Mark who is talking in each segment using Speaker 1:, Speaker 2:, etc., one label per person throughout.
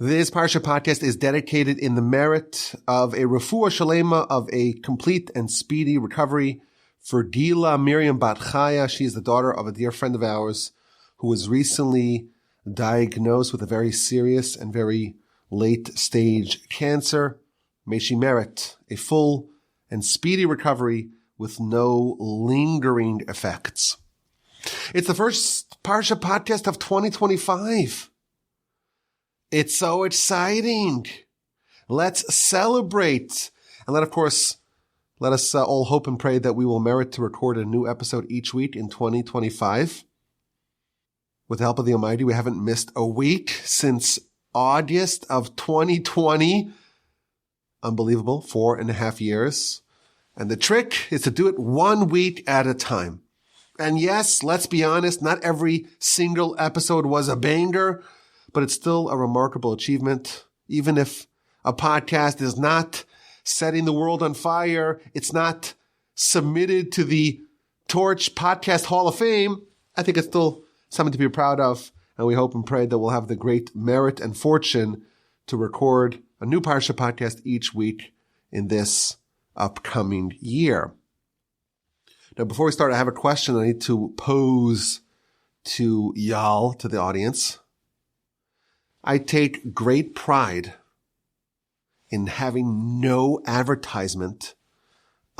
Speaker 1: This Parsha Podcast is dedicated in the merit of a Refuah Sheleimah, of a complete and speedy recovery for Gila Miriam bat Chaya. She is the daughter of a dear friend of ours who was recently diagnosed with a very serious and very late stage cancer. May she merit a full and speedy recovery with no lingering effects. It's the first Parsha Podcast of 2025. It's so exciting. Let's celebrate. And let us all hope and pray that we will merit to record a new episode each week in 2025. With the help of the Almighty, we haven't missed a week since August of 2020. Unbelievable, 4.5 years. And the trick is to do it 1 week at a time. And yes, let's be honest, not every single episode was a banger, but it's still a remarkable achievement. Even if a podcast is not setting the world on fire, it's not submitted to the Torch Podcast Hall of Fame, I think it's still something to be proud of. And we hope and pray that we'll have the great merit and fortune to record a new Parsha Podcast each week in this upcoming year. Now, before we start, I have a question I need to pose to y'all, to the audience. I take great pride in having no advertisement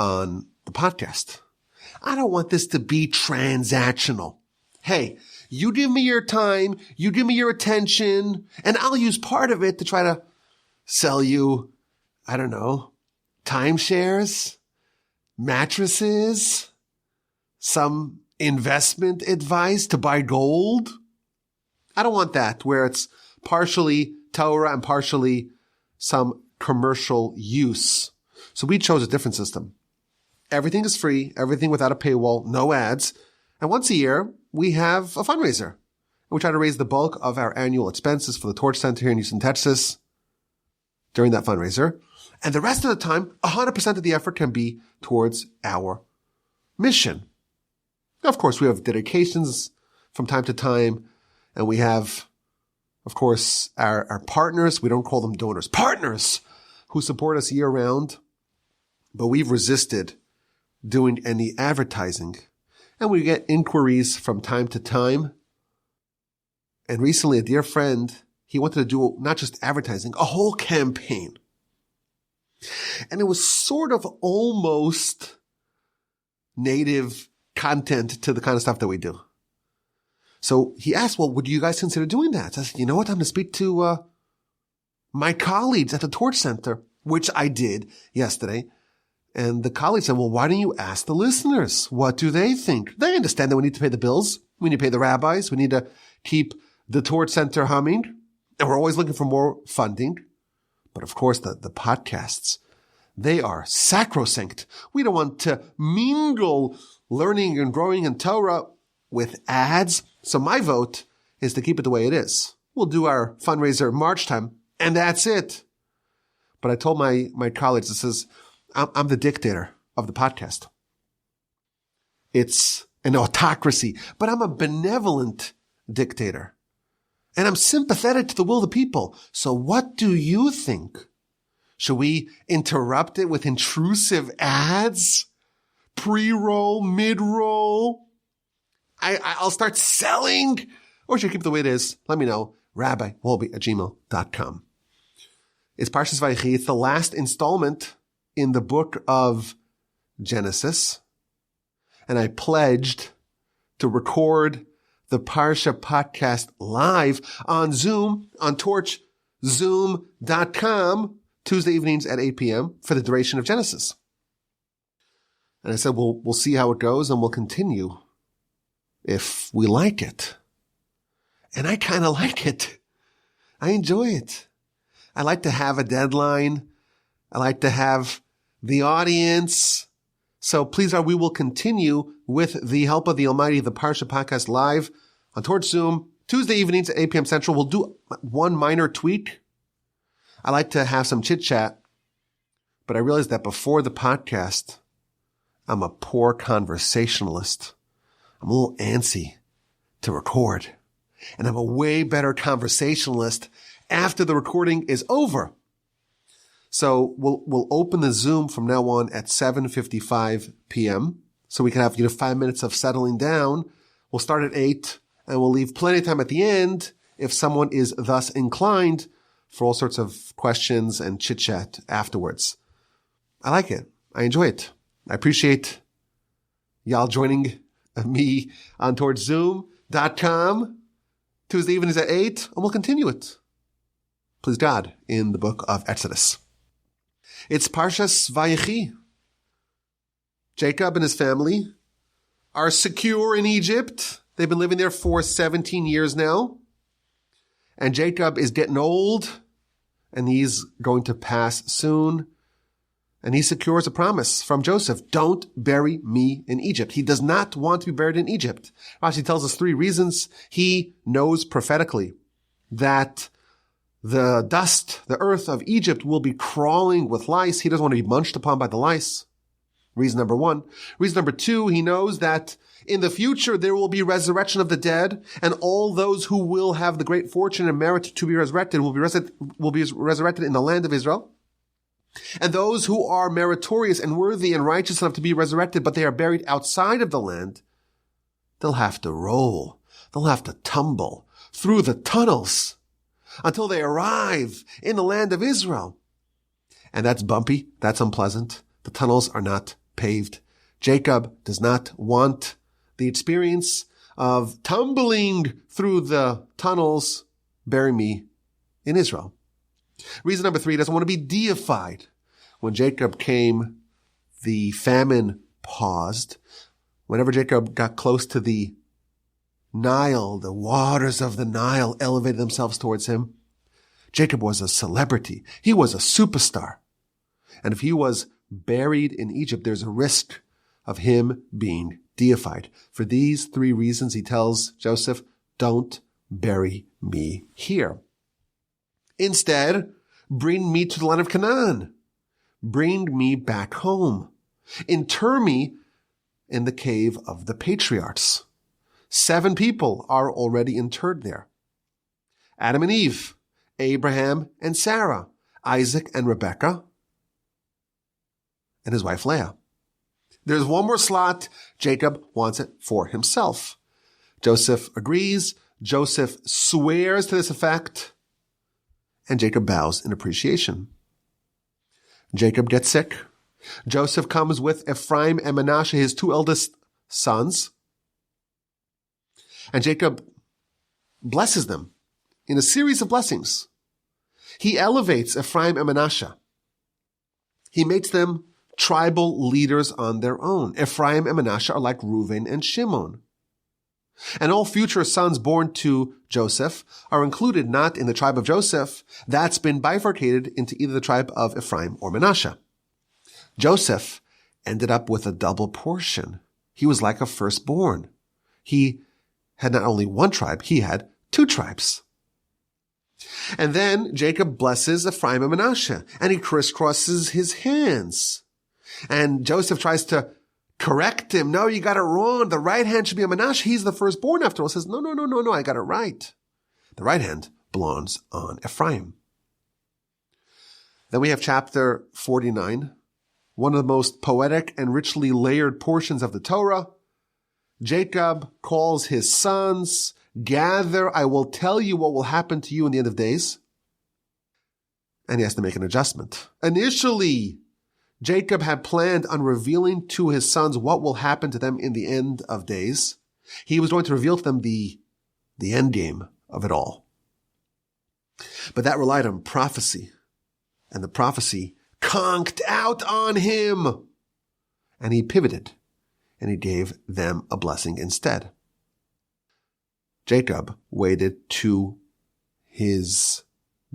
Speaker 1: on the podcast. I don't want this to be transactional. Hey, you give me your time, you give me your attention, and I'll use part of it to try to sell you, I don't know, timeshares, mattresses, some investment advice to buy gold. I don't want that, where it's partially Torah and partially some commercial use. So we chose a different system. Everything is free, everything without a paywall, no ads. And once a year, we have a fundraiser. And we try to raise the bulk of our annual expenses for the Torch Center here in Houston, Texas during that fundraiser. And the rest of the time, 100% of the effort can be towards our mission. Now, of course, we have dedications from time to time, and we have, of course, our partners. We don't call them donors. Partners who support us year round. But we've resisted doing any advertising. And we get inquiries from time to time. And recently, a dear friend, he wanted to do not just advertising, a whole campaign. And it was sort of almost native content to the kind of stuff that we do. So he asked, well, would you guys consider doing that? I said, you know what? I'm going to speak to my colleagues at the Torch Center, which I did yesterday. And the colleagues said, well, why don't you ask the listeners? What do they think? They understand that we need to pay the bills. We need to pay the rabbis. We need to keep the Torch Center humming. And we're always looking for more funding. But of course, the podcasts, they are sacrosanct. We don't want to mingle learning and growing in Torah with ads. So my vote is to keep it the way it is. We'll do our fundraiser March time, and that's it. But I told my colleagues, this is, I'm the dictator of the podcast. It's an autocracy, but I'm a benevolent dictator. And I'm sympathetic to the will of the people. So what do you think? Should we interrupt it with intrusive ads? Pre-roll, mid-roll? I'll start selling? Or should I keep it the way it is? Let me know. rabbiwolbe@gmail.com. It's Parshas Vayechi. It's the last installment in the book of Genesis. And I pledged to record the Parsha Podcast live on Zoom, on torchzoom.com, Tuesday evenings at 8 p.m. for the duration of Genesis. And I said, we'll see how it goes and we'll continue if we like it. And I kind of like it. I enjoy it. I like to have a deadline. I like to have the audience. So please, we will continue with the help of the Almighty, the Parsha Podcast live on Torch Zoom, Tuesday evenings at 8 p.m. Central. We'll do one minor tweak. I like to have some chit chat, but I realized that before the podcast, I'm a poor conversationalist. I'm a little antsy to record. And I'm a way better conversationalist after the recording is over. So we'll open the Zoom from now on at 7:55 p.m. So we can have 5 minutes of settling down. We'll start at 8, and we'll leave plenty of time at the end if someone is thus inclined for all sorts of questions and chit-chat afterwards. I like it. I enjoy it. I appreciate y'all joining me on towards Zoom.com. Tuesday evenings at 8, and we'll continue it, please God, in the book of Exodus. It's Parshas Vayechi. Jacob and his family are secure in Egypt. They've been living there for 17 years now. And Jacob is getting old, and he's going to pass soon. And he secures a promise from Joseph: don't bury me in Egypt. He does not want to be buried in Egypt. Rashi tells us 3 reasons. He knows prophetically that the dust, the earth of Egypt will be crawling with lice. He doesn't want to be munched upon by the lice. Reason number 1. Reason number 2, he knows that in the future there will be resurrection of the dead, and all those who will have the great fortune and merit to be resurrected will be resurrected in the land of Israel. And those who are meritorious and worthy and righteous enough to be resurrected, but they are buried outside of the land, they'll have to roll. They'll have to tumble through the tunnels until they arrive in the land of Israel. And that's bumpy. That's unpleasant. The tunnels are not paved. Jacob does not want the experience of tumbling through the tunnels. Bury me in Israel. Reason number 3, he doesn't want to be deified. When Jacob came, the famine paused. Whenever Jacob got close to the Nile, the waters of the Nile elevated themselves towards him. Jacob was a celebrity. He was a superstar. And if he was buried in Egypt, there's a risk of him being deified. For these 3 reasons, he tells Joseph, don't bury me here. Instead, bring me to the land of Canaan. Bring me back home. Inter me in the cave of the patriarchs. 7 people are already interred there. Adam and Eve, Abraham and Sarah, Isaac and Rebekah, and his wife Leah. There's one more slot. Jacob wants it for himself. Joseph agrees. Joseph swears to this effect. And Jacob bows in appreciation. Jacob gets sick. Joseph comes with Ephraim and Menashe, his 2 eldest sons. And Jacob blesses them in a series of blessings. He elevates Ephraim and Menashe. He makes them tribal leaders on their own. Ephraim and Menashe are like Reuven and Shimon. And all future sons born to Joseph are included not in the tribe of Joseph. That's been bifurcated into either the tribe of Ephraim or Menashe. Joseph ended up with a double portion. He was like a firstborn. He had not only one tribe, he had 2 tribes. And then Jacob blesses Ephraim and Menashe, and he crisscrosses his hands. And Joseph tries to correct him. No, you got it wrong. The right hand should be a Menashe. He's the firstborn after all. Says, no, I got it right. The right hand belongs on Ephraim. Then we have chapter 49, one of the most poetic and richly layered portions of the Torah. Jacob calls his sons, gather, I will tell you what will happen to you in the end of days. And he has to make an adjustment. Initially, Jacob had planned on revealing to his sons what will happen to them in the end of days. He was going to reveal to them the end game of it all. But that relied on prophecy. And the prophecy conked out on him. And he pivoted. And he gave them a blessing instead. Jacob waited to his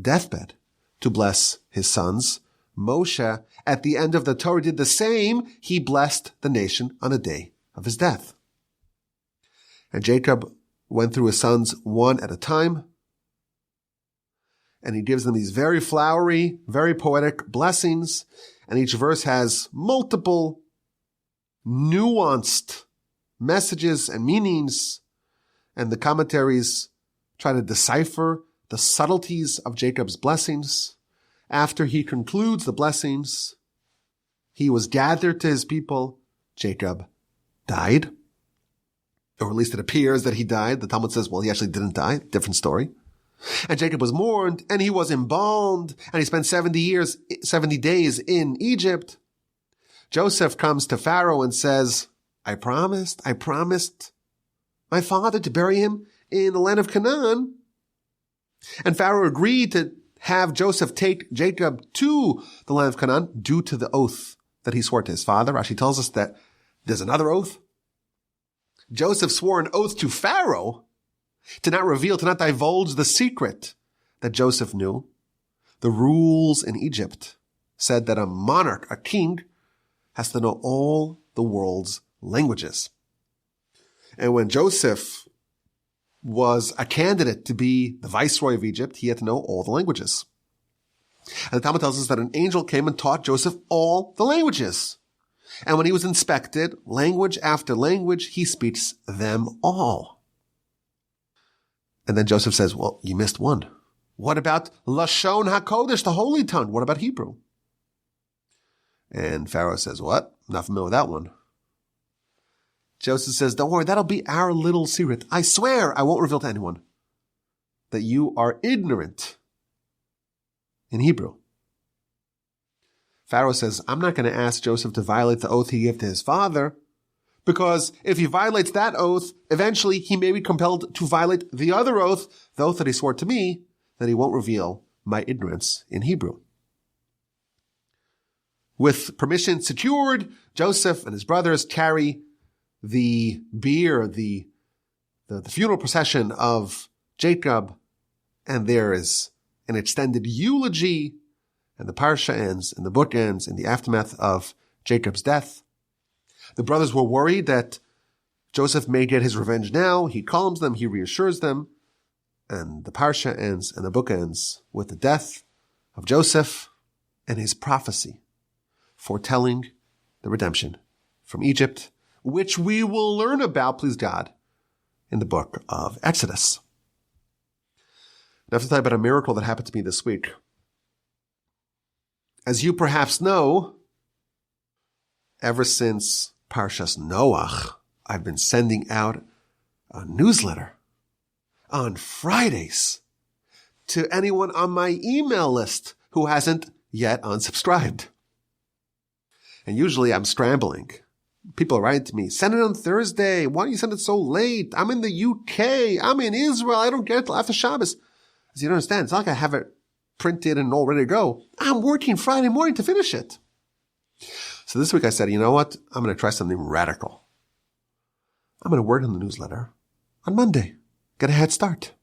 Speaker 1: deathbed to bless his sons. Moshe, at the end of the Torah, did the same. He blessed the nation on the day of his death. And Jacob went through his sons one at a time. And he gives them these very flowery, very poetic blessings. And each verse has multiple nuanced messages and meanings. And the commentaries try to decipher the subtleties of Jacob's blessings. After he concludes the blessings, he was gathered to his people. Jacob died. Or at least it appears that he died. The Talmud says, well, he actually didn't die. Different story. And Jacob was mourned, and he was embalmed, and he spent 70 days in Egypt. Joseph comes to Pharaoh and says, I promised my father to bury him in the land of Canaan. And Pharaoh agreed to have Joseph take Jacob to the land of Canaan due to the oath that he swore to his father. Rashi tells us that there's another oath. Joseph swore an oath to Pharaoh to not reveal, to not divulge the secret that Joseph knew. The rules in Egypt said that a monarch, a king, has to know all the world's languages. And when Joseph was a candidate to be the viceroy of Egypt, he had to know all the languages. And the Talmud tells us that an angel came and taught Joseph all the languages. And when he was inspected, language after language, he speaks them all. And then Joseph says, well, you missed one. What about Lashon HaKodesh, the holy tongue? What about Hebrew? And Pharaoh says, what? I'm not familiar with that one. Joseph says, don't worry, that'll be our little secret. I swear I won't reveal to anyone that you are ignorant in Hebrew. Pharaoh says, I'm not going to ask Joseph to violate the oath he gave to his father, because if he violates that oath, eventually he may be compelled to violate the other oath, the oath that he swore to me, that he won't reveal my ignorance in Hebrew. With permission secured, Joseph and his brothers carry the bier, the funeral procession of Jacob, and there is an extended eulogy, and the parsha ends, and the book ends in the aftermath of Jacob's death. The brothers were worried that Joseph may get his revenge now. He calms them, he reassures them, and the parsha ends, and the book ends with the death of Joseph and his prophecy, foretelling the redemption from Egypt, which we will learn about, please God, in the book of Exodus. Now, I have to tell you about a miracle that happened to me this week. As you perhaps know, ever since Parshas Noach, I've been sending out a newsletter on Fridays to anyone on my email list who hasn't yet unsubscribed. And usually I'm scrambling. People write to me, send it on Thursday. Why don't you send it so late? I'm in the UK. I'm in Israel. I don't get it till after Shabbos. As you don't understand, it's not like I have it printed and all ready to go. I'm working Friday morning to finish it. So this week I said, you know what? I'm going to try something radical. I'm going to work on the newsletter on Monday. Get a head start.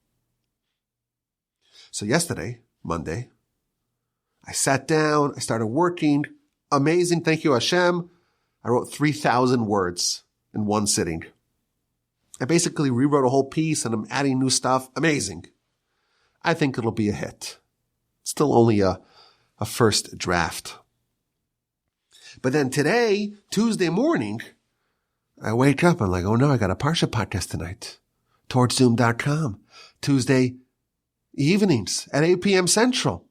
Speaker 1: So yesterday, Monday, I sat down. I started working. Amazing. Thank you, Hashem. I wrote 3,000 words in one sitting. I basically rewrote a whole piece and I'm adding new stuff. Amazing. I think it'll be a hit. It's still only a first draft. But then today, Tuesday morning, I wake up and I'm like, oh no, I got a Parsha Podcast tonight. TowardsZoom.com. Tuesday evenings at 8 p.m. Central.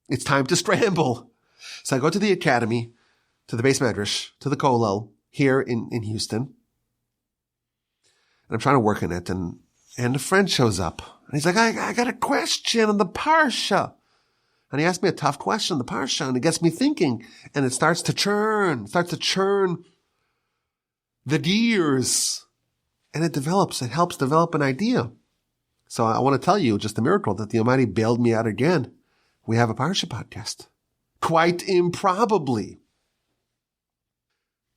Speaker 1: It's time to scramble. So I go to the academy, to the Beis Medrash, to the Kollel here in Houston. And I'm trying to work on it. And a friend shows up. And he's like, I got a question on the Parsha. And he asked me a tough question on the Parsha. And it gets me thinking. And it starts to churn the gears. And it helps develop an idea. So I want to tell you just a miracle that the Almighty bailed me out again. We have a Parsha Podcast. Quite improbably.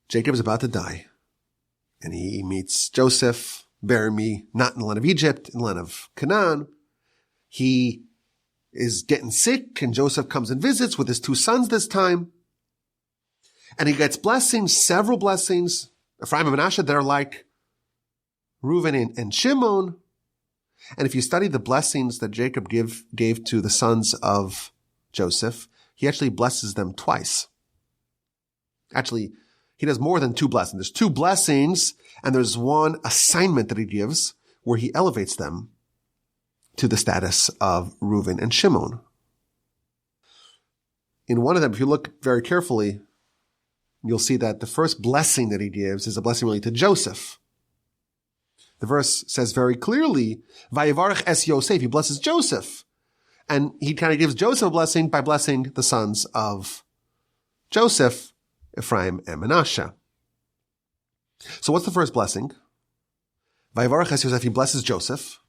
Speaker 1: Jacob is about to die. And he meets Joseph, bury me not in the land of Egypt, in the land of Canaan. He is getting sick, and Joseph comes and visits with his two sons this time. And he gets blessings, several blessings. Ephraim and Menashe, they're like Reuven and Shimon. And if you study the blessings that Jacob gave to the sons of Joseph, he actually blesses them twice. Actually, he does more than two blessings. There's two blessings, and there's one assignment that he gives where he elevates them to the status of Reuven and Shimon. In one of them, if you look very carefully, you'll see that the first blessing that he gives is a blessing really to Joseph. The verse says very clearly, Vayevarech es Yosef, he blesses Joseph. And he kind of gives Joseph a blessing by blessing the sons of Joseph, Ephraim and Menashe. So what's the first blessing? Vayevarech es Yosef, he blesses Joseph.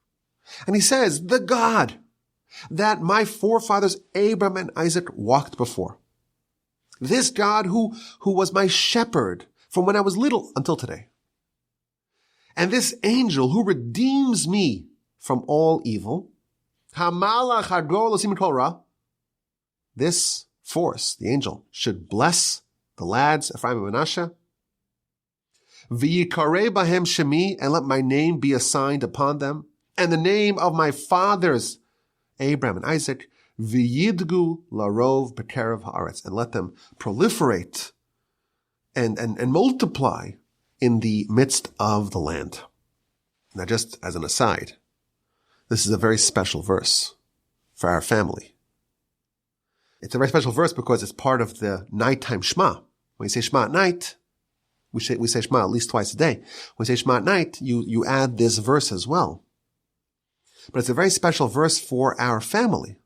Speaker 1: And he says, the God that my forefathers Abraham and Isaac walked before. This God who was my shepherd from when I was little until today. And this angel who redeems me from all evil. This force, the angel, should bless the lads, Ephraim and Menashe. V'yikareh bahem shemi, and let my name be assigned upon them. And the name of my fathers, Abraham and Isaac, v'yidgu larov b'kerev haaretz, and let them proliferate and multiply in the midst of the land. Now, just as an aside, this is a very special verse for our family. It's a very special verse because it's part of the nighttime Shema. When you say Shema at night, we say Shema at least twice a day. When you say Shema at night, you add this verse as well. But it's a very special verse for our family.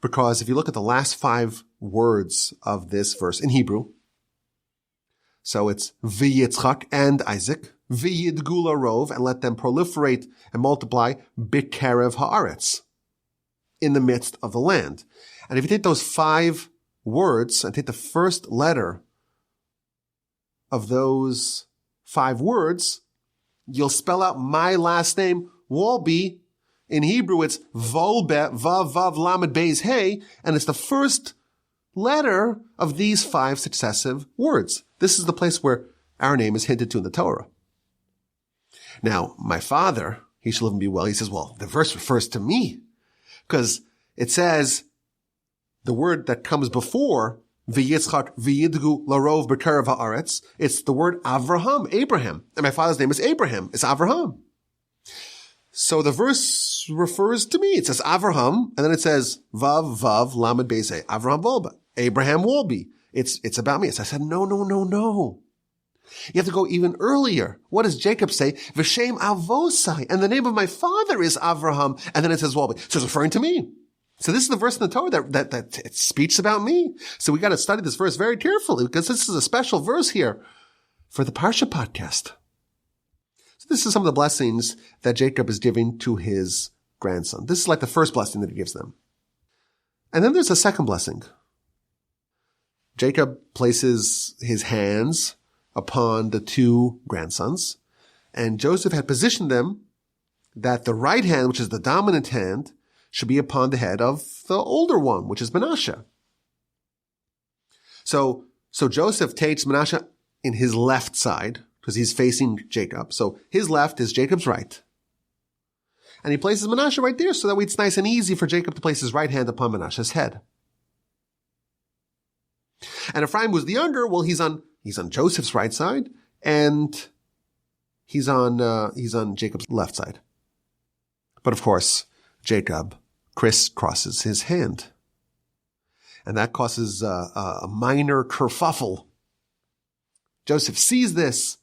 Speaker 1: Because if you look at the last 5 words of this verse in Hebrew, so it's V'yitzchak and Isaac, V'yidgu larov, and let them proliferate and multiply, b'kerev haaretz, in the midst of the land. And if you take those 5 words and take the first letter of those 5 words, you'll spell out my last name, Walby. In Hebrew, it's Volbe, Vav, Vav, Lamed, Beis, Hey, and it's the first letter of these 5 successive words. This is the place where our name is hinted to in the Torah. Now, my father, he shall live and be well, he says, well, the verse refers to me, because it says the word that comes before V'yitzchak v'yidgu larov b'kerev haaretz, it's the word Avraham, Abraham, and my father's name is Abraham. It's Avraham. So the verse refers to me. It says Avraham, and then it says Vav, Vav, Lamed, Beis, Avraham Volba, Abraham Wolby. It's about me. So I said, no. You have to go even earlier. What does Jacob say? V'shem avosai, and the name of my father is Avraham, and then it says Wolby. So it's referring to me. So this is the verse in the Torah that it speaks about me. So we got to study this verse very carefully because this is a special verse here for the Parsha Podcast. So this is some of the blessings that Jacob is giving to his grandson. This is like the first blessing that he gives them. And then there's a second blessing. Jacob places his hands upon the 2 grandsons, and Joseph had positioned them that the right hand, which is the dominant hand, should be upon the head of the older one, which is Menashe. So Joseph takes Menashe in his left side, because he's facing Jacob. So his left is Jacob's right. And he places Menashe right there so that it's nice and easy for Jacob to place his right hand upon Menashe's head. And Ephraim was the younger. Well, he's on Joseph's right side, and he's on Jacob's left side. But of course, Jacob crisscrosses his hand. And that causes a minor kerfuffle. Joseph sees this,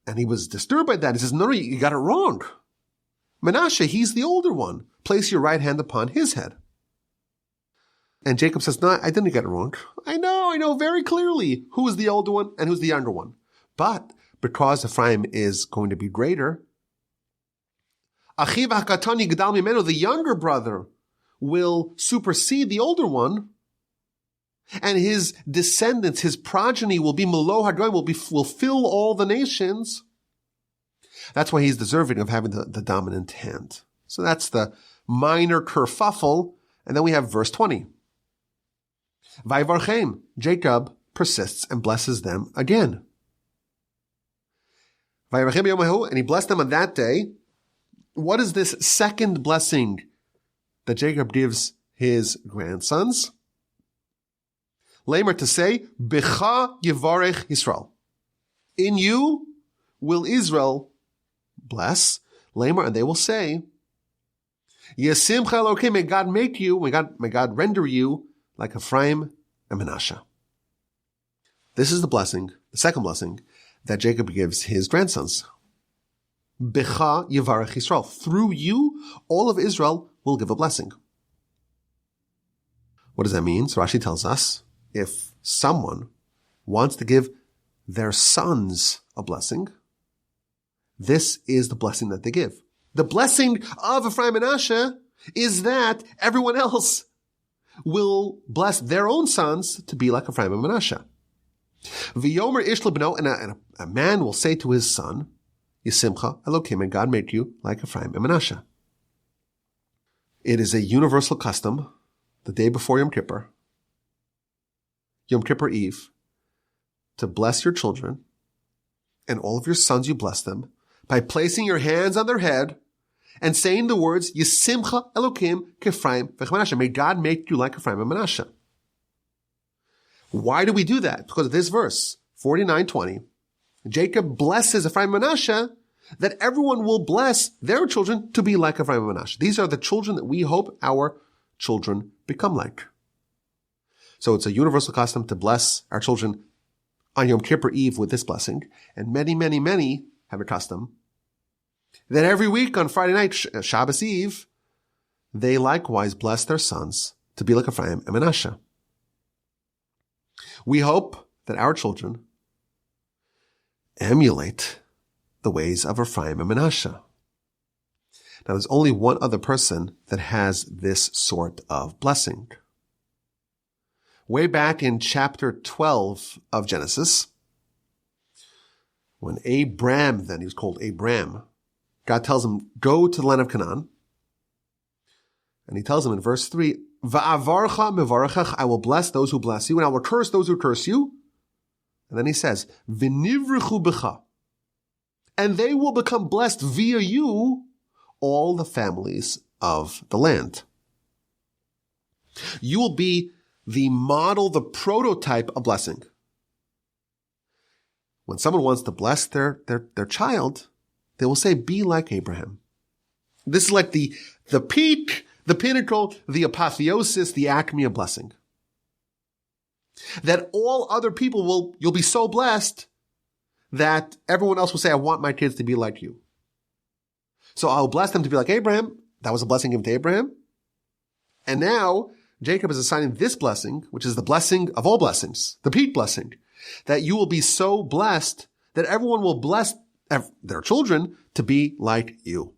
Speaker 1: and he was disturbed by that. He says, no, you got it wrong. Menashe, he's the older one. Place your right hand upon his head. And Jacob says, no, I didn't get it wrong. I know very clearly who is the older one and who's the younger one. But because Ephraim is going to be greater, Achiv hakatani gedal mimeno, the younger brother, will supersede the older one, and his descendants, his progeny, will be Melo Hadroim, will fill all the nations. That's why he's deserving of having the dominant hand. So that's the minor kerfuffle. And then we have verse 20. Vayvarchem, Jacob persists and blesses them again. Vayvarchem yomahu, and he blessed them on that day. What is this second blessing that Jacob gives his grandsons? Lamer, to say, Becha Yevarech Yisrael. In you will Israel bless. Lamer, and they will say, Yesimcha Elokim, may God make you, may God render you like Ephraim and Menashe. This is the second blessing that Jacob gives his grandsons. Becha Yivarech Yisrael. Through you, all of Israel will give a blessing. What does that mean? So Rashi tells us, if someone wants to give their sons a blessing, this is the blessing that they give. The blessing of Ephraim and Menashe is that everyone else will bless their own sons to be like Ephraim and Menashe. V'yomer ish lebno, and a man will say to his son, Yisimcha Elokim, and God made you like Ephraim and Menashe. It is a universal custom, the day before Yom Kippur Eve, to bless your children, and all of your sons you bless them, by placing your hands on their head and saying the words, Yisimcha Elokim k'Ephraim v'Menashe. May God make you like Ephraim and Menashe. Why do we do that? Because of this verse, 49:20. Jacob blesses Ephraim and Menashe, that everyone will bless their children to be like Ephraim and Menashe. These are the children that we hope our children become like. So it's a universal custom to bless our children on Yom Kippur Eve with this blessing. And many, many, many have a custom that every week on Friday night, Shabbos Eve, they likewise bless their sons to be like Ephraim and Menashe. We hope that our children emulate the ways of Ephraim and Menashe. Now, there's only one other person that has this sort of blessing. Way back in chapter 12 of Genesis, when Abram, then he was called Abram, God tells him, go to the land of Canaan. And he tells him in verse 3, Va'avarcha mevarachach, I will bless those who bless you, and I will curse those who curse you. And then he says, V'nivrechu b'cha, and they will become blessed via you, all the families of the land. You will be the model, the prototype of blessing. When someone wants to bless their child, they will say, be like Abraham. This is like the peak, the pinnacle, the apotheosis, the acme of blessing. That all other people you'll be so blessed that everyone else will say, I want my kids to be like you. So I'll bless them to be like Abraham. That was a blessing given to Abraham. And now Jacob is assigning this blessing, which is the blessing of all blessings, the peak blessing, that you will be so blessed that everyone will bless their children to be like you.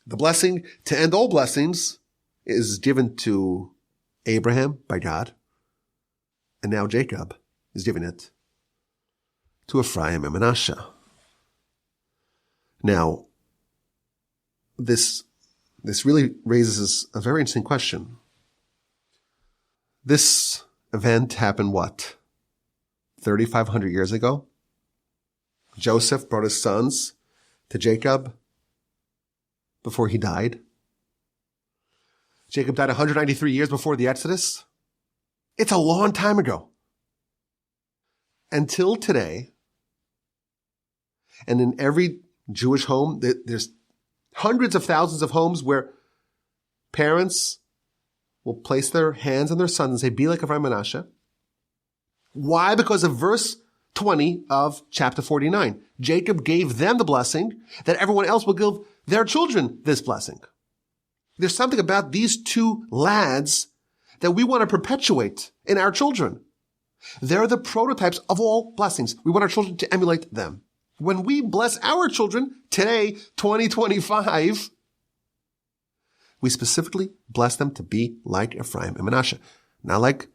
Speaker 1: The blessing to end all blessings is given to Abraham by God. And now Jacob is giving it to Ephraim and Menashe. Now, this really raises a very interesting question. This event happened, 3,500 years ago? Joseph brought his sons to Jacob before he died. Jacob died 193 years before the Exodus. It's a long time ago. Until today, and in every Jewish home, there's hundreds of thousands of homes where parents will place their hands on their sons and say, be like Ephraim and Menashe. Why? Because of verse 20 of chapter 49. Jacob gave them the blessing that everyone else will give their children this blessing. There's something about these two lads that we want to perpetuate in our children. They're the prototypes of all blessings. We want our children to emulate them. When we bless our children today, 2025, we specifically bless them to be like Ephraim and Menashe. Not like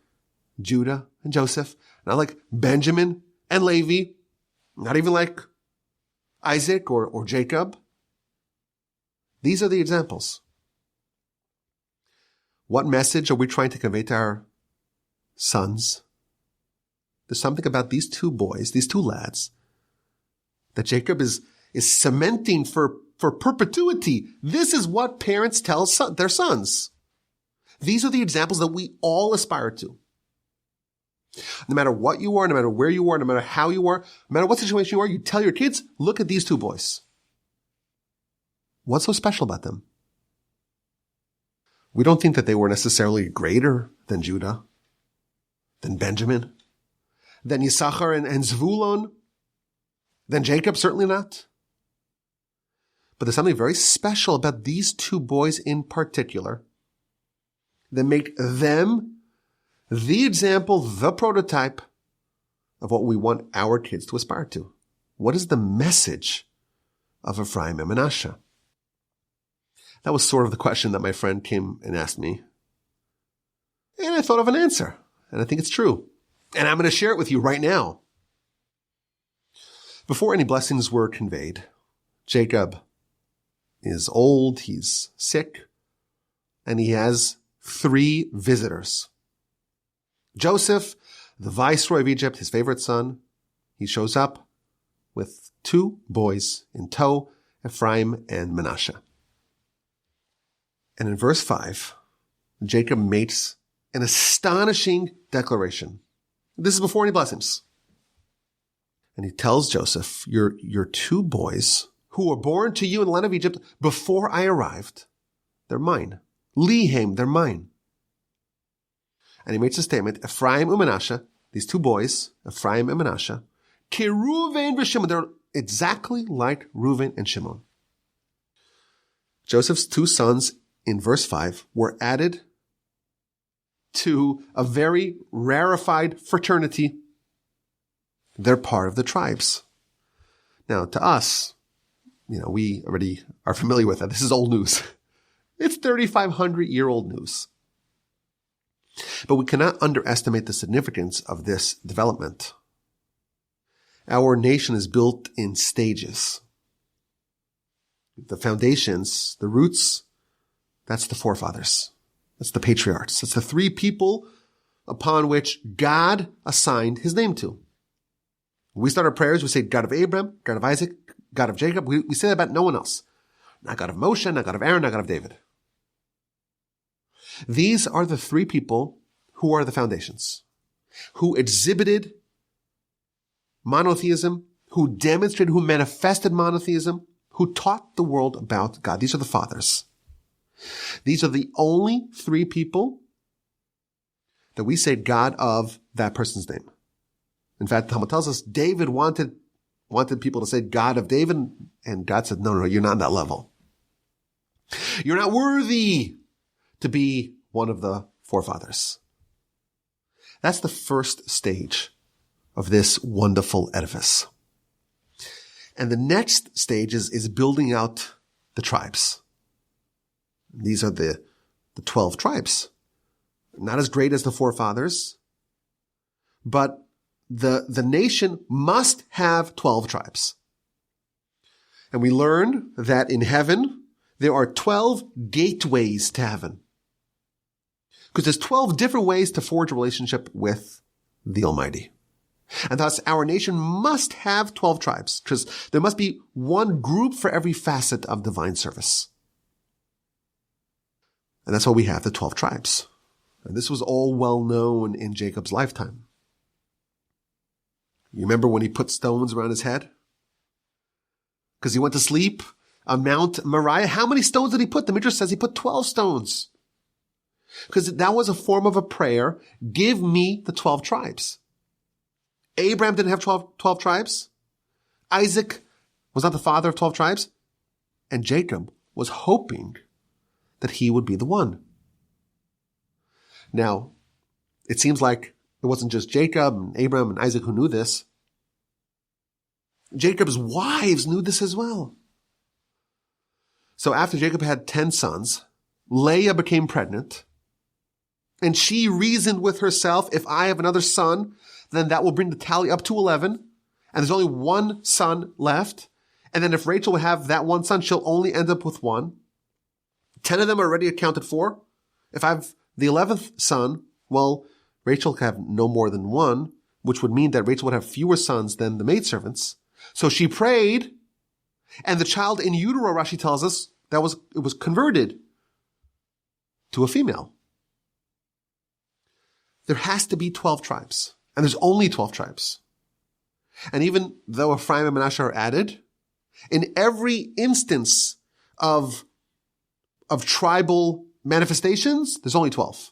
Speaker 1: Judah and Joseph, not like Benjamin and Levi, not even like Isaac or Jacob. These are the examples. What message are we trying to convey to our sons? There's something about these two boys, these two lads, that Jacob is cementing for perpetuity. This is what parents tell their sons. These are the examples that we all aspire to. No matter what you are, no matter where you are, no matter how you are, no matter what situation you are, you tell your kids, look at these two boys. What's so special about them? We don't think that they were necessarily greater than Judah, than Benjamin, than Yisachar and Zvulun, than Jacob, certainly not. But there's something very special about these two boys in particular that make them the example, the prototype of what we want our kids to aspire to. What is the message of Ephraim and Menashe? That was sort of the question that my friend came and asked me. And I thought of an answer, and I think it's true. And I'm going to share it with you right now. Before any blessings were conveyed, Jacob is old, he's sick, and he has 3 visitors. Joseph, the viceroy of Egypt, his favorite son, he shows up with 2 boys in tow, Ephraim and Menashe. And in verse 5, Jacob makes an astonishing declaration. This is before any blessings. And he tells Joseph, your 2 boys who were born to you in the land of Egypt before I arrived, they're mine. Lihem, they're mine. And he makes a statement, Ephraim and Menashe, these 2 boys, Ephraim and Menashe, Reuven and Shimon, they're exactly like Reuven and Shimon. Joseph's 2 sons in verse 5 were added to a very rarefied fraternity. They're part of the tribes. Now, to us, we already are familiar with that. This is old news. It's 3,500-year-old news. But we cannot underestimate the significance of this development. Our nation is built in stages. The foundations, the roots, that's the forefathers. That's the patriarchs. That's the 3 people upon which God assigned his name to. When we start our prayers, we say God of Abraham, God of Isaac, God of Jacob. We say that about no one else. Not God of Moshe, not God of Aaron, not God of David. These are the 3 people who are the foundations, who exhibited monotheism, who demonstrated, who manifested monotheism, who taught the world about God. These are the fathers. These are the only 3 people that we say God of that person's name. In fact, the Talmud tells us David wanted people to say God of David, and God said, no, you're not on that level. You're not worthy to be one of the forefathers. That's the first stage of this wonderful edifice. And the next stage is building out the tribes. These are the 12 tribes. Not as great as the forefathers, but the nation must have 12 tribes. And we learn that in heaven, there are 12 gateways to heaven. Because there's 12 different ways to forge a relationship with the Almighty. And thus, our nation must have 12 tribes, because there must be one group for every facet of divine service. And that's why we have the 12 tribes. And this was all well known in Jacob's lifetime. You remember when he put stones around his head? Because he went to sleep on Mount Moriah. How many stones did he put? The Midrash says he put 12 stones. Because that was a form of a prayer. Give me the 12 tribes. Abraham didn't have 12 tribes. Isaac was not the father of 12 tribes. And Jacob was hoping that he would be the one. Now, it seems like it wasn't just Jacob and Abraham and Isaac who knew this. Jacob's wives knew this as well. So after Jacob had 10 sons, Leah became pregnant. And she reasoned with herself, if I have another son, then that will bring the tally up to 11. And there's only one son left. And then if Rachel will have that one son, she'll only end up with 1. 10 of them are already accounted for. If I have the 11th son, well, Rachel can have no more than 1, which would mean that Rachel would have fewer sons than the maidservants. So she prayed, and the child in utero, Rashi tells us, it was converted to a female. There has to be 12 tribes, and there's only 12 tribes. And even though Ephraim and Menashe are added, in every instance of tribal manifestations, there's only 12.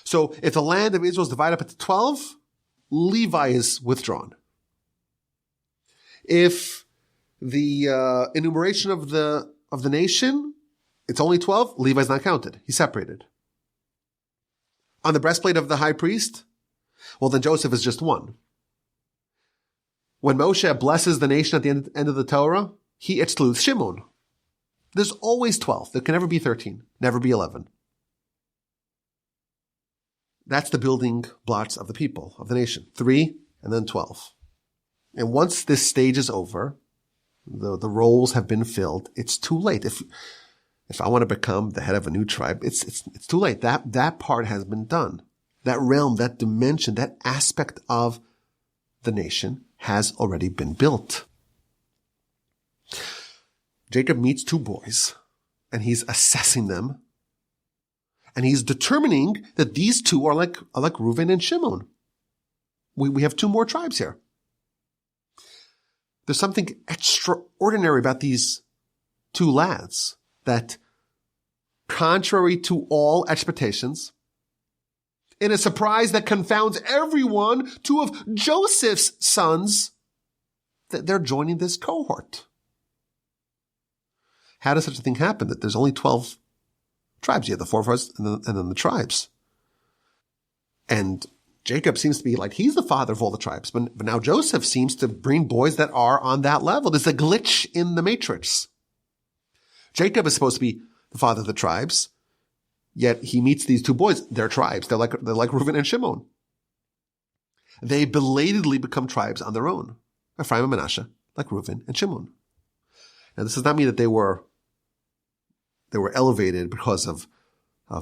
Speaker 1: So if the land of Israel is divided up into 12, Levi is withdrawn. If the enumeration of the nation, it's only 12, Levi is not counted. He's separated. On the breastplate of the high priest, well, then Joseph is just one. When Moshe blesses the nation at the end of the Torah, he excludes Shimon. There's always 12. There can never be 13, never be 11. That's the building blocks of the people, of the nation. 3 and then 12. And once this stage is over, the roles have been filled, it's too late. If I want to become the head of a new tribe, it's too late. That part has been done. That realm, that dimension, that aspect of the nation has already been built. Jacob meets 2 boys, and he's assessing them, and he's determining that these 2 are like Reuven and Shimon. We have 2 more tribes here. There's something extraordinary about these 2 lads that, contrary to all expectations, in a surprise that confounds everyone, 2 of Joseph's sons, that they're joining this cohort. How does such a thing happen that there's only 12 tribes? You have the forefathers and then the tribes. And Jacob seems to be like he's the father of all the tribes. But now Joseph seems to bring boys that are on that level. There's a glitch in the matrix. Jacob is supposed to be the father of the tribes, yet he meets these 2 boys. They're tribes. They're like Reuven and Shimon. They belatedly become tribes on their own. Ephraim and Menashe, like Reuven and Shimon. Now, this does not mean that they were elevated because of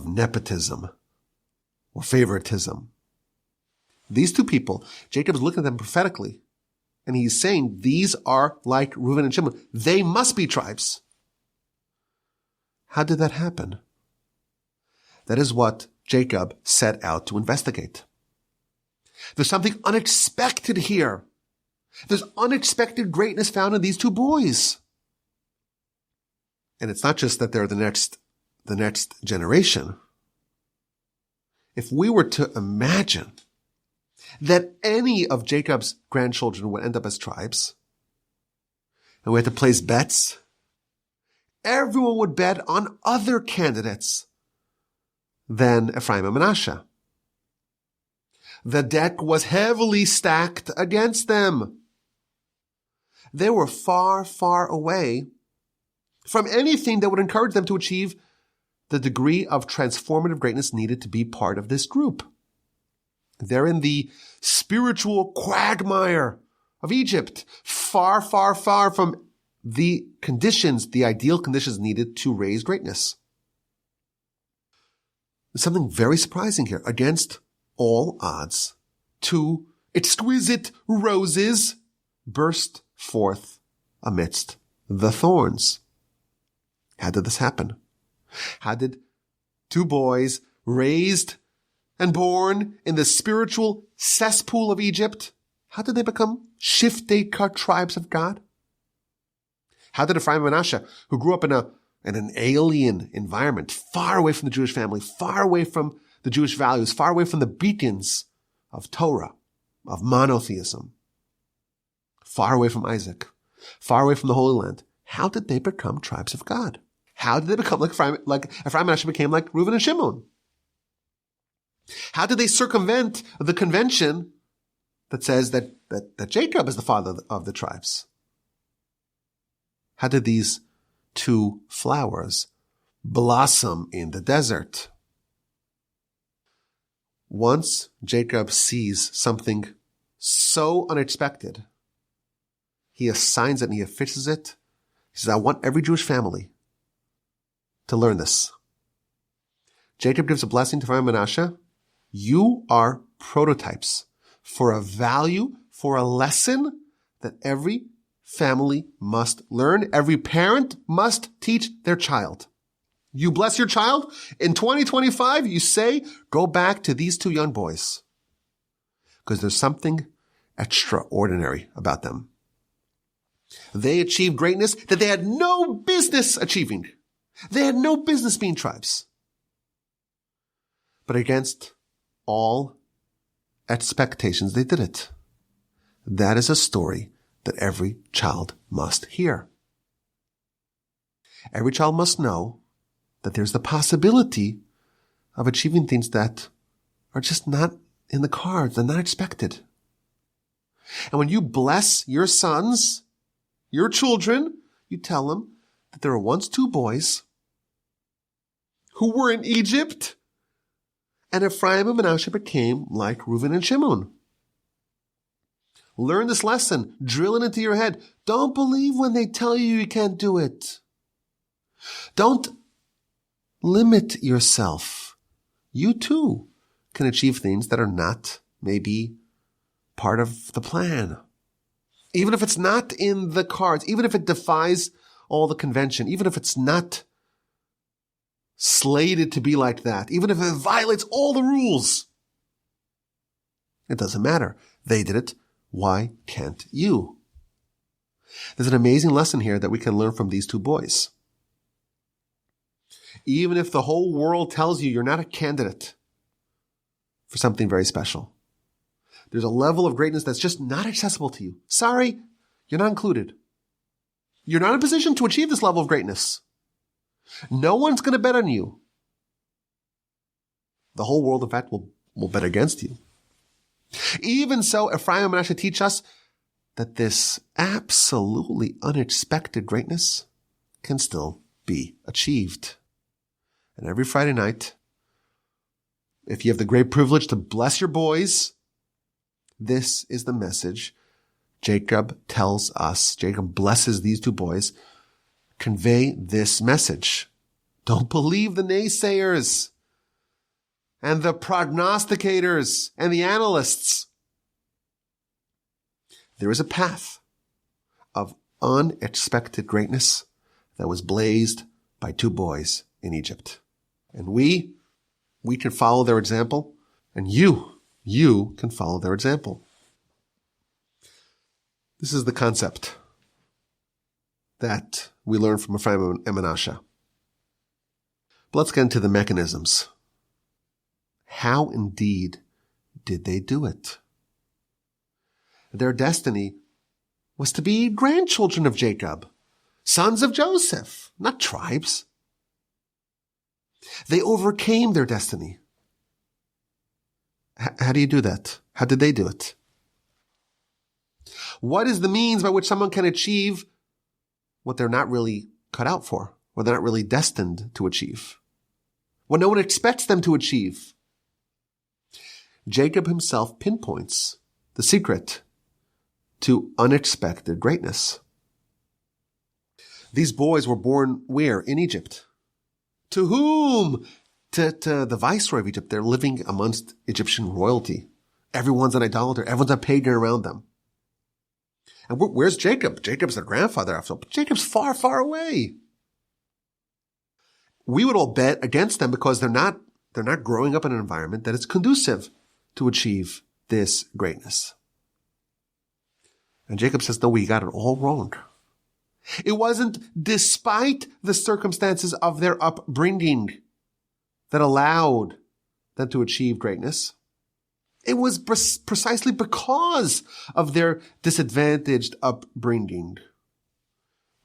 Speaker 1: nepotism or favoritism. These 2 people, Jacob's looking at them prophetically, and he's saying these are like Reuven and Shimon. They must be tribes. How did that happen? That is what Jacob set out to investigate. There's something unexpected here. There's unexpected greatness found in these 2 boys. And it's not just that they're the next generation. If we were to imagine that any of Jacob's grandchildren would end up as tribes, and we had to place bets, everyone would bet on other candidates than Ephraim and Menashe. The deck was heavily stacked against them. They were far, far away from anything that would encourage them to achieve the degree of transformative greatness needed to be part of this group. They're in the spiritual quagmire of Egypt, far, far, far from the conditions, the ideal conditions needed to raise greatness. There's something very surprising here. Against all odds, 2 exquisite roses burst forth amidst the thorns. How did this happen? How did 2 boys raised and born in the spiritual cesspool of Egypt, how did they become shiftei cut tribes of God? How did Ephraim and Menashe, who grew up in an alien environment, far away from the Jewish family, far away from the Jewish values, far away from the beacons of Torah, of monotheism, far away from Isaac, far away from the Holy Land, how did they become tribes of God? How did they become like Ephraim and Menashe became like Reuven and Shimon? How did they circumvent the convention that says that Jacob is the father of the tribes? How did these 2 flowers blossom in the desert? Once Jacob sees something so unexpected, he assigns it and he affixes it. He says, I want every Jewish family to learn this. Jacob gives a blessing to Ephraim and Menashe. You are prototypes for a value, for a lesson that every family must learn. Every parent must teach their child. You bless your child. In 2025, you say, go back to these 2 young boys. Because there's something extraordinary about them. They achieved greatness that they had no business achieving. They had no business being tribes. But against all expectations, they did it. That is a story that every child must hear. Every child must know that there's the possibility of achieving things that are just not in the cards. They're not expected. And when you bless your sons, your children, you tell them that there were once two boys who were in Egypt, and Ephraim and Menashe became like Reuven and Shimon. Learn this lesson. Drill it into your head. Don't believe when they tell you you can't do it. Don't limit yourself. You too can achieve things that are not maybe part of the plan. Even if it's not in the cards, even if it defies all the convention, even if it's not slated to be like that, even if it violates all the rules, it doesn't matter. They did it. Why can't you? There's an amazing lesson here that we can learn from these two boys. Even if the whole world tells you you're not a candidate for something very special, there's a level of greatness that's just not accessible to you. Sorry, you're not included. You're not in a position to achieve this level of greatness. No one's going to bet on you. The whole world, in fact, will bet against you. Even so, Ephraim and Menashe teach us that this absolutely unexpected greatness can still be achieved. And every Friday night, if you have the great privilege to bless your boys, this is the message Jacob tells us. Jacob blesses these two boys. Convey this message. Don't believe the naysayers and the prognosticators and the analysts. There is a path of unexpected greatness that was blazed by two boys in Egypt. And we can follow their example, and you can follow their example. This is the concept that we learn from Ephraim and Menashe. But let's get into the mechanisms. How indeed did they do it? Their destiny was to be grandchildren of Jacob, sons of Joseph, not tribes. They overcame their destiny. How do you do that? How did they do it? What is the means by which someone can achieve what they're not really cut out for, what they're not really destined to achieve, what no one expects them to achieve? Jacob himself pinpoints the secret to unexpected greatness. These boys were born where? In Egypt. To whom? To the viceroy of Egypt. They're living amongst Egyptian royalty. Everyone's an idolater. Everyone's a pagan around them. And where's Jacob? Jacob's their grandfather after all. But Jacob's far, far away. We would all bet against them because they're not growing up in an environment that is conducive to achieve this greatness. And Jacob says, no, we got it all wrong. It wasn't despite the circumstances of their upbringing that allowed them to achieve greatness. It was precisely because of their disadvantaged upbringing.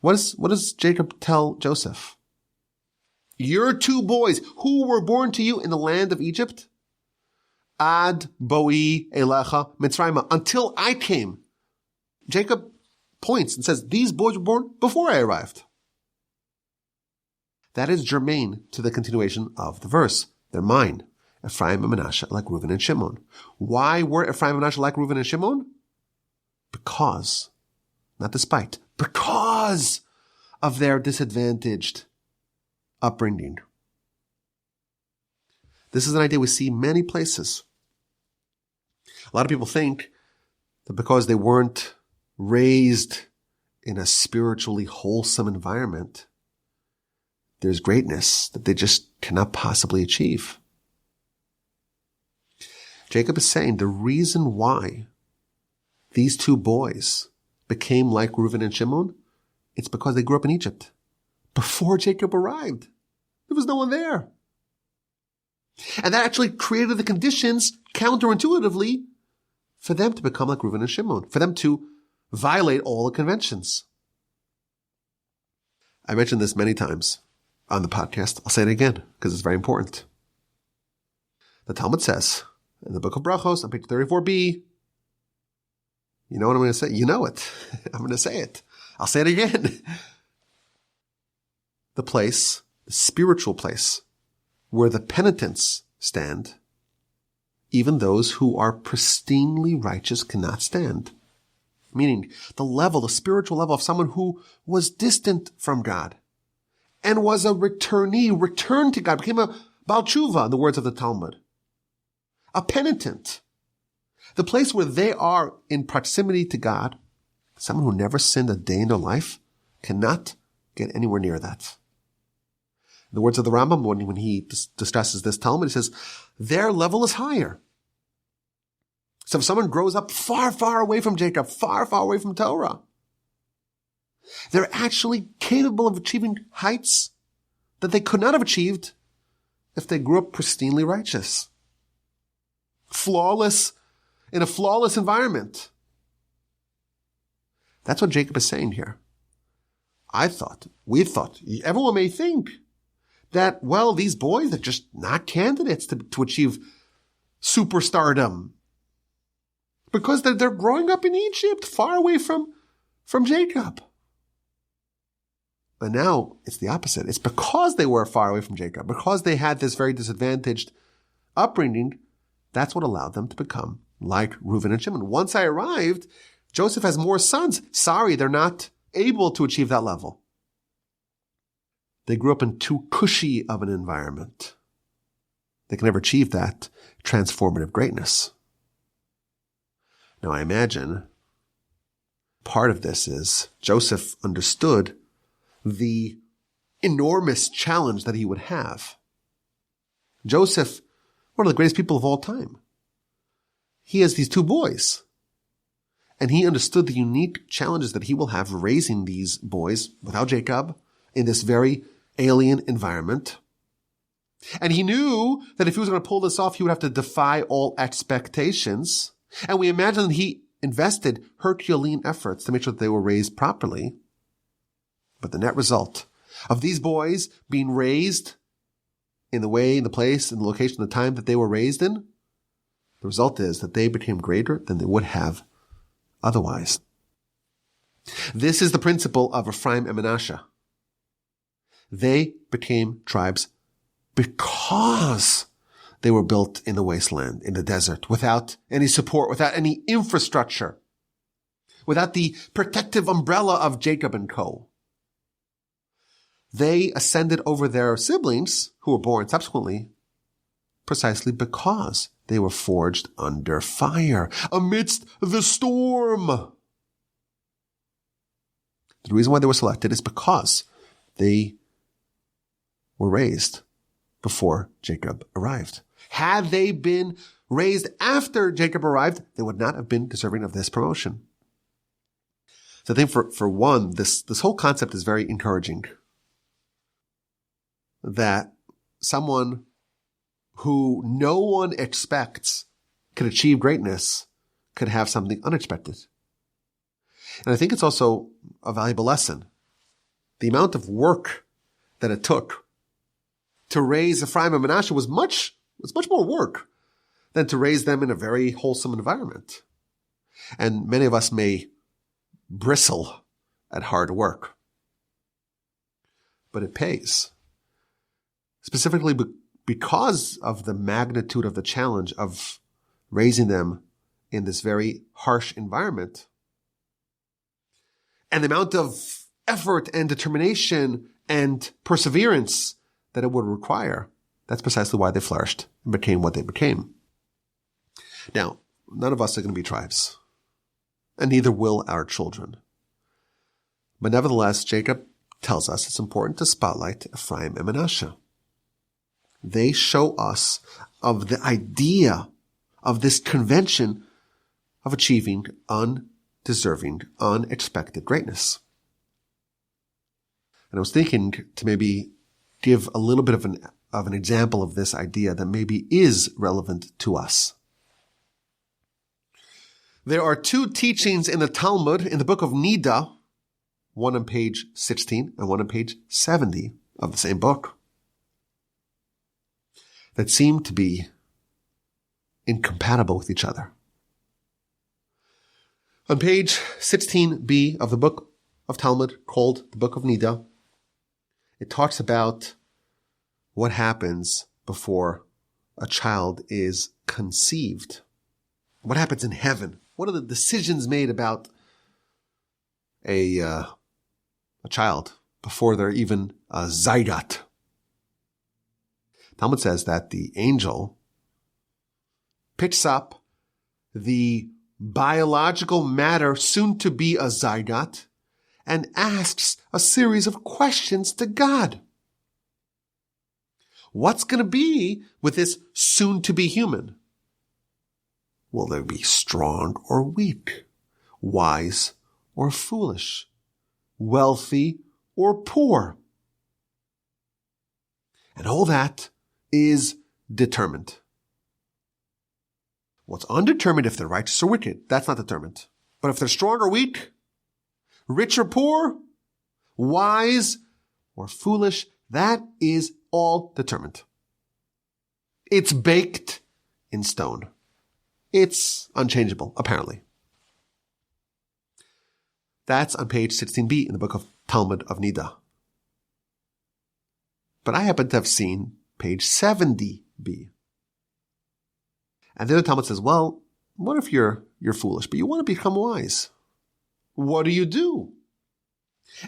Speaker 1: What does Jacob tell Joseph? Your two boys who were born to you in the land of Egypt, Ad Boi Elecha Mitzrayim, until I came. Jacob points and says, these boys were born before I arrived. That is germane to the continuation of the verse. They're mine. Ephraim and Menashe like Reuven and Shimon. Why were Ephraim and Menashe like Reuven and Shimon? Because, not despite, because of their disadvantaged upbringing. This is an idea we see many places. A lot of people think that because they weren't raised in a spiritually wholesome environment, there's greatness that they just cannot possibly achieve. Jacob is saying the reason why these two boys became like Reuven and Shimon, it's because they grew up in Egypt. before Jacob arrived. There was no one there. And that actually created the conditions, counterintuitively, for them to become like Reuven and Shimon, for them to violate all the conventions. I mentioned this many times on the podcast. I'll say it again because it's very important. The Talmud says in the book of Brachos on page 34b, you know what I'm going to say? You know it. I'm going to say it. I'll say it again. The place, the spiritual place, where the penitents stand, even those who are pristinely righteous cannot stand. Meaning the spiritual level of someone who was distant from God and was a returnee, returned to God, became a Baal Tshuva, in the words of the Talmud. A penitent. The place where they are in proximity to God, someone who never sinned a day in their life, cannot get anywhere near that. In the words of the Rambam, when he discusses this Talmud, he says, their level is higher. So if someone grows up far, far away from Jacob, far, far away from Torah, they're actually capable of achieving heights that they could not have achieved if they grew up pristinely righteous. Flawless, in a flawless environment. That's what Jacob is saying here. We thought, everyone may think that, well, these boys are just not candidates to achieve superstardom. Because they're growing up in Egypt, far away from Jacob. But now it's the opposite. It's because they were far away from Jacob, because they had this very disadvantaged upbringing, that's what allowed them to become like Reuven and Shimon. Once I arrived, Joseph has more sons. Sorry, they're not able to achieve that level. They grew up in too cushy of an environment. They can never achieve that transformative greatness. Now, I imagine part of this is Joseph understood the enormous challenge that he would have. Joseph, one of the greatest people of all time, he has these two boys. And he understood the unique challenges that he will have raising these boys without Jacob in this very alien environment. And he knew that if he was going to pull this off, he would have to defy all expectations. And we imagine that he invested Herculean efforts to make sure that they were raised properly. But the net result of these boys being raised in the way, in the place, in the location, the time that they were raised in, the result is that they became greater than they would have otherwise. This is the principle of Ephraim and Menashe. They became tribes because they were built in the wasteland, in the desert, without any support, without any infrastructure, without the protective umbrella of Jacob and co. They ascended over their siblings, who were born subsequently, precisely because they were forged under fire, amidst the storm. The reason why they were selected is because they were raised before Jacob arrived. Had they been raised after Jacob arrived, they would not have been deserving of this promotion. So I think for one, this whole concept is very encouraging. That someone who no one expects could achieve greatness could have something unexpected. And I think it's also a valuable lesson. The amount of work that it took to raise Ephraim and Menashe was much more work than to raise them in a very wholesome environment. And many of us may bristle at hard work. But it pays. Specifically because of the magnitude of the challenge of raising them in this very harsh environment. And the amount of effort and determination and perseverance that it would require. That's precisely why they flourished and became what they became. Now, none of us are going to be tribes. And neither will our children. But nevertheless, Jacob tells us it's important to spotlight Ephraim and Menashe. They show us of the idea of this convention of achieving undeserving, unexpected greatness. And I was thinking to maybe give a little bit of an example of this idea that maybe is relevant to us. There are two teachings in the Talmud, in the book of Nida, one on page 16 and one on page 70 of the same book, that seem to be incompatible with each other. On page 16b of the book of Talmud, called the book of Nida, it talks about what happens before a child is conceived. What happens in heaven? What are the decisions made about a child before they're even a zygot? Talmud says that the angel picks up the biological matter soon to be a zygot and asks a series of questions to God. What's going to be with this soon to be human? Will they be strong or weak, wise or foolish, wealthy or poor? And all that is determined. What's undetermined, if they're righteous or wicked, that's not determined. But if they're strong or weak, rich or poor, wise or foolish, that is all determined. It's baked in stone. It's unchangeable, apparently. That's on page 16b in the book of Talmud of Nida. But I happen to have seen page 70b. And then the Talmud says, well, what if you're foolish, but you want to become wise? What do?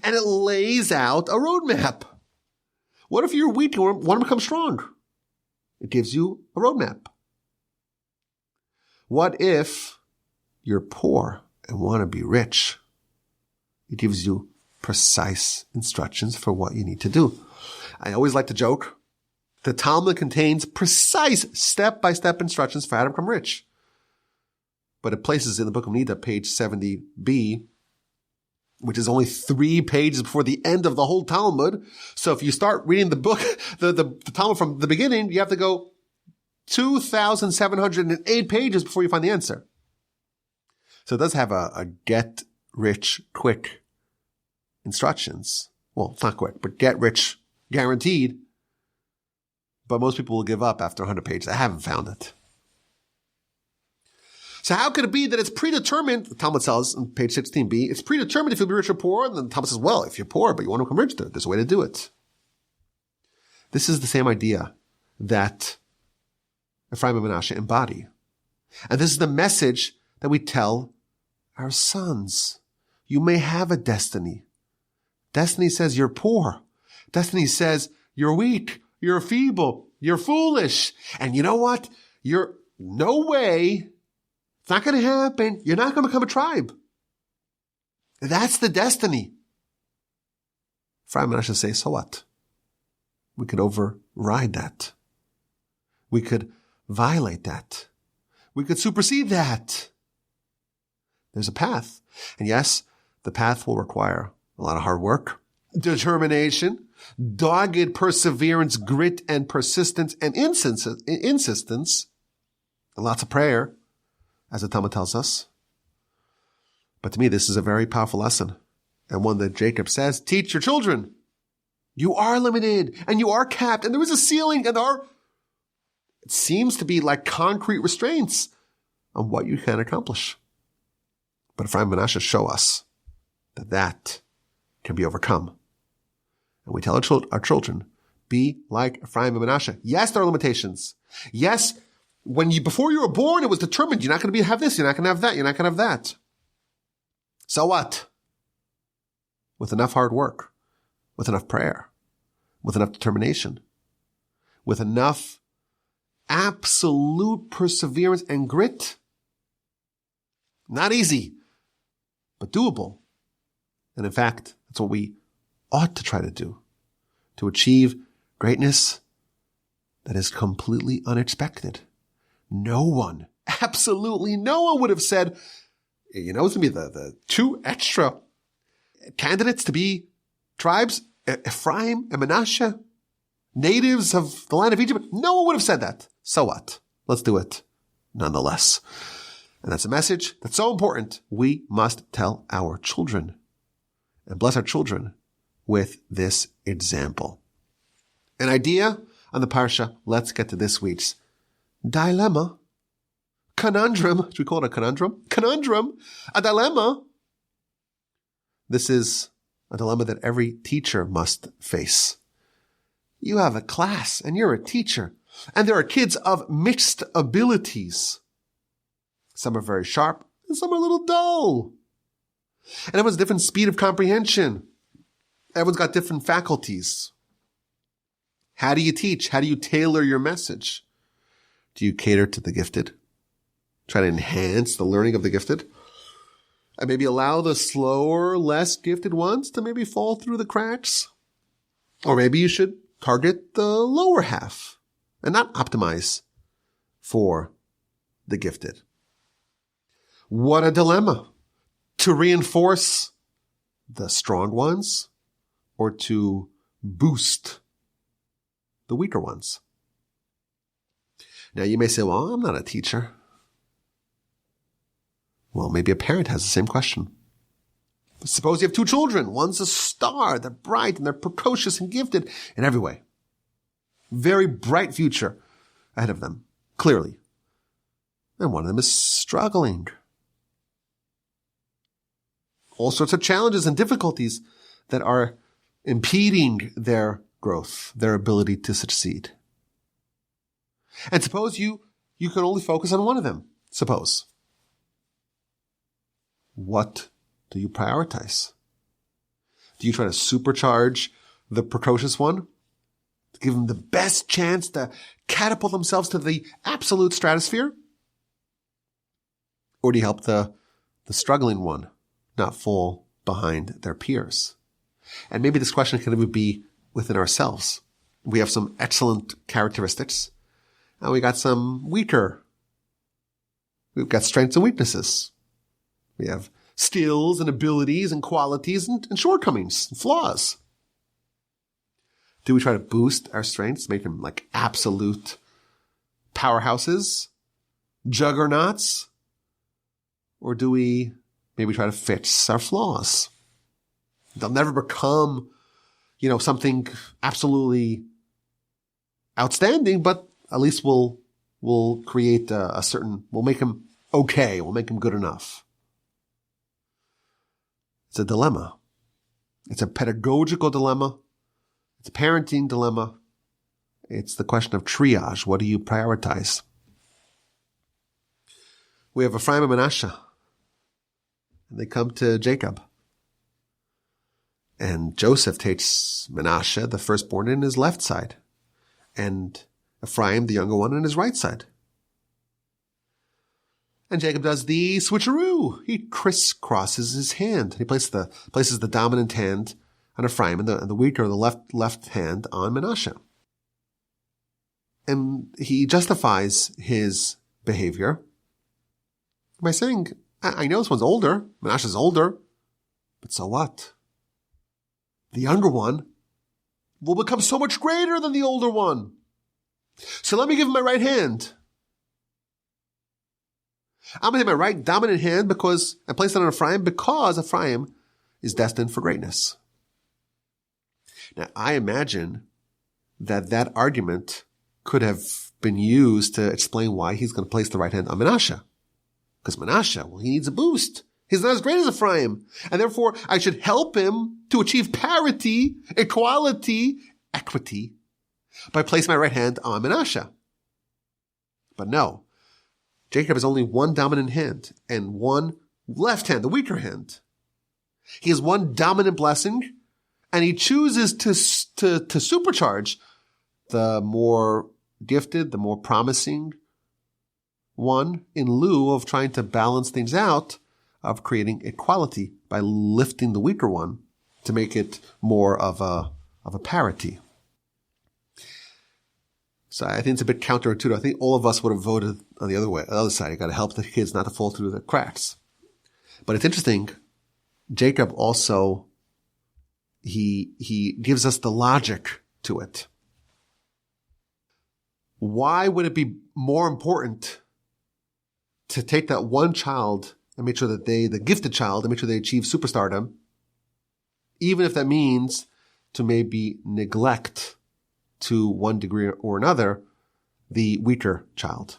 Speaker 1: And it lays out a roadmap. What if you're weak and want to become strong? It gives you a roadmap. What if you're poor and want to be rich? It gives you precise instructions for what you need to do. I always like to joke. The Talmud contains precise step-by-step instructions for how to become rich. But it places in the book of Nida, page 70b, which is only 3 pages before the end of the whole Talmud. So if you start reading the book, the Talmud from the beginning, you have to go 2,708 pages before you find the answer. So it does have a get rich quick instructions. Well, it's not quick, but get rich guaranteed. But most people will give up after 100 pages. I haven't found it. So how could it be that it's predetermined? The Talmud says on page 16b, it's predetermined if you'll be rich or poor. And then the Talmud says, well, if you're poor but you want to become rich, there's a way to do it. This is the same idea that Ephraim and Menashe embody. And this is the message that we tell our sons. You may have a destiny. Destiny says you're poor. Destiny says you're weak, you're feeble, you're foolish. And you know what? You're no way. It's not going to happen. You're not going to become a tribe. That's the destiny. Ephraim and Menashe say, so what? We could override that. We could violate that. We could supersede that. There's a path. And yes, the path will require a lot of hard work, determination, dogged perseverance, grit and persistence and insistence, and lots of prayer, as the Talmud tells us. But to me, this is a very powerful lesson, and one that Jacob says, teach your children. You are limited, and you are capped, and there is a ceiling, and it seems to be like concrete restraints on what you can accomplish. But Ephraim and Menashe show us that can be overcome. And we tell our children, be like Ephraim and Menashe. Yes, there are limitations. Yes, before you were born, it was determined you're not going to have this, you're not going to have that, you're not going to have that. So what? With enough hard work, with enough prayer, with enough determination, with enough absolute perseverance and grit. Not easy, but doable. And in fact, that's what we ought to try to do, to achieve greatness that is completely unexpected. No one, absolutely no one would have said, it's going to be the 2 extra candidates to be tribes. Ephraim and Menashe, natives of the land of Egypt, no one would have said that. So what? Let's do it nonetheless. And that's a message that's so important. We must tell our children and bless our children with this example. An idea on the Parsha. Let's get to this week's dilemma. Conundrum. Should we call it a conundrum? Conundrum. A dilemma. This is a dilemma that every teacher must face. You have a class and you're a teacher, and there are kids of mixed abilities. Some are very sharp and some are a little dull. And everyone's different speed of comprehension. Everyone's got different faculties. How do you teach? How do you tailor your message? Do you cater to the gifted? Try to enhance the learning of the gifted? And maybe allow the slower, less gifted ones to maybe fall through the cracks? Or maybe you should target the lower half and not optimize for the gifted. What a dilemma. To reinforce the strong ones or to boost the weaker ones. Now you may say, well, I'm not a teacher. Well, maybe a parent has the same question. Suppose you have two children. One's a star. They're bright and they're precocious and gifted in every way. Very bright future ahead of them, clearly. And one of them is struggling. All sorts of challenges and difficulties that are impeding their growth, their ability to succeed. And suppose you can only focus on one of them. Suppose. What do you prioritize? Do you try to supercharge the precocious one? To give them the best chance to catapult themselves to the absolute stratosphere? Or do you help the struggling one not fall behind their peers? And maybe this question can even be within ourselves. We have some excellent characteristics, and we got some weaker. We've got strengths and weaknesses. We have skills and abilities and qualities and shortcomings and flaws. Do we try to boost our strengths, make them like absolute powerhouses, juggernauts? Or do we maybe try to fix our flaws? They'll never become, something absolutely outstanding, but at least we'll create we'll make them okay. We'll make them good enough. It's a dilemma. It's a pedagogical dilemma. It's a parenting dilemma. It's the question of triage. What do you prioritize? We have Ephraim and Menashe. And they come to Jacob. And Joseph takes Menashe, the firstborn, in his left side, and Ephraim, the younger one, in his right side. And Jacob does the switcheroo. He crisscrosses his hand. He places the dominant hand on Ephraim and the weaker, the left hand on Menashe. And he justifies his behavior by saying, I know this one's older. Menashe's older. But so what? The younger one will become so much greater than the older one. So let me give him my right hand. I'm going to take my right dominant hand and place it on Ephraim because Ephraim is destined for greatness. Now, I imagine that argument could have been used to explain why he's going to place the right hand on Menashe. Because Menashe, he needs a boost. He's not as great as Ephraim. And therefore, I should help him to achieve parity, equality, equity, by placing my right hand on Menashe. But no. Jacob has only one dominant hand and one left hand, the weaker hand. He has one dominant blessing, and he chooses to supercharge the more gifted, the more promising one, in lieu of trying to balance things out, of creating equality by lifting the weaker one to make it more of a parity. So I think it's a bit counterintuitive. I think all of us would have voted on the other side. You got to help the kids not to fall through the cracks. But it's interesting. Jacob also, he gives us the logic to it. Why would it be more important to take that one child and make sure that the gifted child, and make sure they achieve superstardom, even if that means to maybe neglect to one degree or another the weaker child?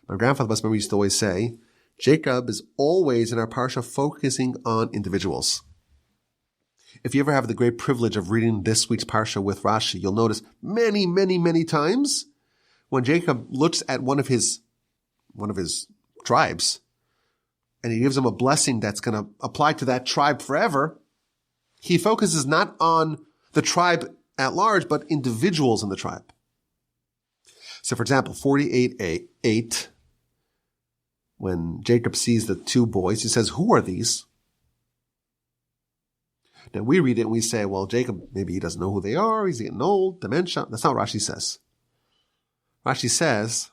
Speaker 1: My grandfather used to always say, Jacob is always in our Parsha focusing on individuals. If you ever have the great privilege of reading this week's Parsha with Rashi, you'll notice many, many, many times when Jacob looks at one of his tribes and he gives them a blessing that's going to apply to that tribe forever, he focuses not on the tribe at large, but individuals in the tribe. So, for example, 48:8, when Jacob sees the two boys, he says, "Who are these?" Now, we read it and we say, well, Jacob, maybe he doesn't know who they are. He's getting old, dementia. That's not what Rashi says. Rashi says